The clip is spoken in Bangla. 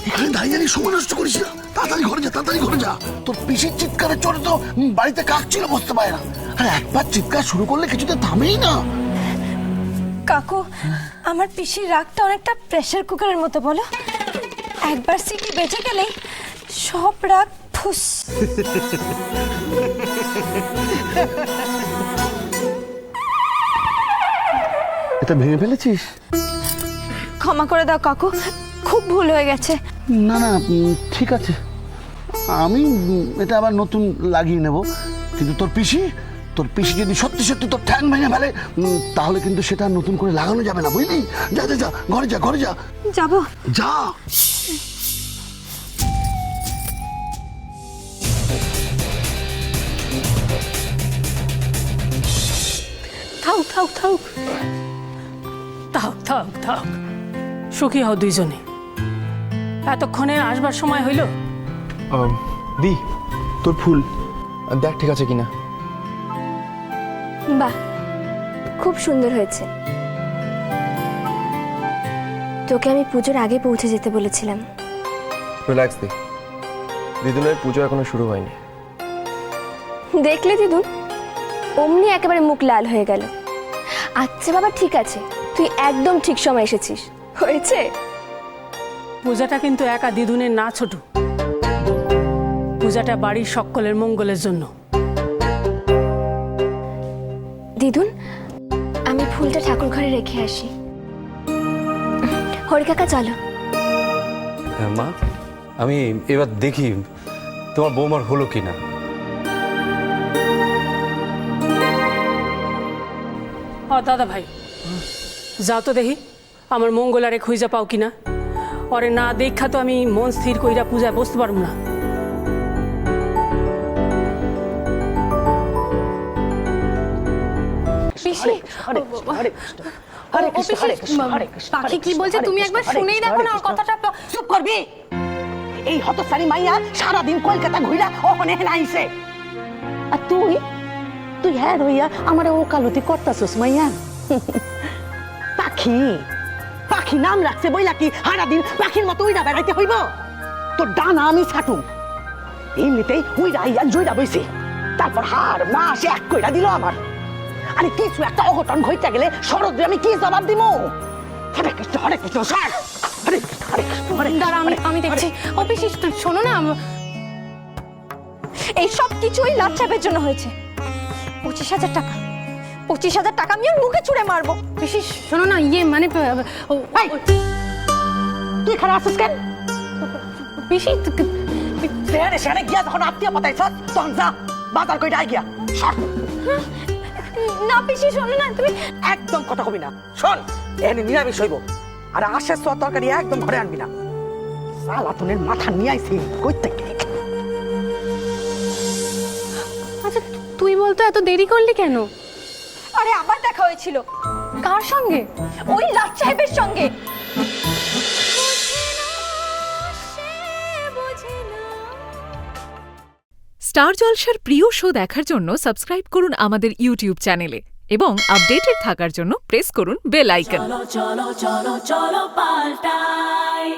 এখানে দাঁড়িয়ে দাঁড়িয়ে সময় নষ্ট করিস না, তাড়াতাড়ি ঘরে যা, তাড়াতাড়ি ঘরে যা। তোর পিসির চিৎকারের চড়ে তো বাড়িতে কাক ছিল বসতে পারে না, আর একবার চিৎকার শুরু করলে কিছুতে থামেই না। কাকু, আমার পিসির রাগটা অনেকটা প্রেসার কুকারের মতো বলো, একবার সিটি বেজে গেলেই সব রাগ ফুস। এটা ভেঙে ফেলেছিস? ক্ষমা করে দাও কাকু, খুব ভুল হয়ে গেছে। না না, ঠিক আছে, আমি এটা আবার নতুন লাগিয়ে নেব। কিন্তু তোর পিসি যদি সত্যি সত্যি তোর ঠ্যাং ভেঙে ফেলে, তাহলে কিন্তু সেটা নতুন করে লাগানো যাবে না, বুঝলি? যা যা যা, ঘরে যা, ঘরে যা। যাবো? যা। থাক থাক থাক থাক থাক থাক, সুখী হও দুইজনে। এতক্ষণে আসবার সময় হইল। দি, তোর ফুল দেখ ঠিক আছে কিনা। বাহ, খুব সুন্দর হয়েছে। তোকে আমি পুজোর আগে পৌঁছে যেতে বলেছিলাম। রিল্যাক্স দি, দিদুনের পুজো এখনো শুরু হয়নি। দেখলে দিদুন, অমনি একেবারে মুখ লাল হয়ে গেল। আচ্ছা বাবা, ঠিক আছে, তুই একদম ঠিক সময় এসেছিস। হয়েছে? পূজাটা কিন্তু একা দিদুনের না ছোট, পূজাটা বাড়ির সকলের মঙ্গলের জন্য। দিদুন, আমি ফুলটা ঠাকুর ঘরে রেখে আসি। হরি কাকা চলো। হ্যাঁ মা, আমি এবার দেখি তোমার বৌমার হলো কিনা। দাদা ভাই, যাও তো দেখি আমার মঙ্গলারে খুঁজা পাও কিনা। ওরে না দেখা তো আমি মন স্থির কইরা পূজায় বসতে পারবো না। পাখি কি বলছে তুমি একবার শুনেই দেখো না, ওর কথাটা। চুপ করবি? এই হতসারি মাইয়া সারাদিন কলকাতা ঘুরা ওখানে আইছে, আর তুই হ্যাঁ রইয়া আমার ওকালতি করতাছস মাইয়া। পাখি নাম রাখছে বইলা কি সারাদিন পাখির মতো উইরা বেড়াইতে হইব? তোর ডানা আমি ছাটু। এমনিতেই উইরা আইয়া জুইরা বইছে, তারপর হার মাস এক কইরা দিল আমার। আরে কিছু একটা অঘটন ঘটতে গেলে শরৎ আমি কি জবাব দিব? হরে কৃষ্ণ, হরে কৃষ্ণ, সর। হরে কৃষ্ণ, হরে কৃষ্ণ, হরে কৃষ্ণ। দাঁড়া, আমি দেখছি। অফিস শোনো না, এই সব কিছুই লাট সাহেবের জন্য হয়েছে। 25,000 টাকা, 25,000 টাকা আমি ওর মুখে ছুঁড়ে মারবো। বিশেষ শোনো না, মানে তুই এখানে আসিস কেন? বেশি সেখানে গিয়া যখন আত্মীয় পাতাইছ তখন যা বাজার কইটা আই গিয়া। সর। না পিসি, শোনো না, তুমি একদম কথা কবি না। শোন, এখানে নিরামিষ হইব, আর আশের সব তরকারি একদম ঘরে আনবি না। সালাতনের মাথা নিয়ে আইছি কইতে। আচ্ছা তুই বলতো এত দেরি করলি কেন? আরে আবার দেখা হয়েছিল। কার সঙ্গে? ওই লাট সাহেবের সঙ্গে। স্টার জলসার প্রিয় শো দেখার জন্য সাবস্ক্রাইব করুন আমাদের ইউটিউব চ্যানেলে এবং আপডেটেড থাকার জন্য প্রেস করুন বেল আইকন। চলো চলো চলো চলো পাল্টাই।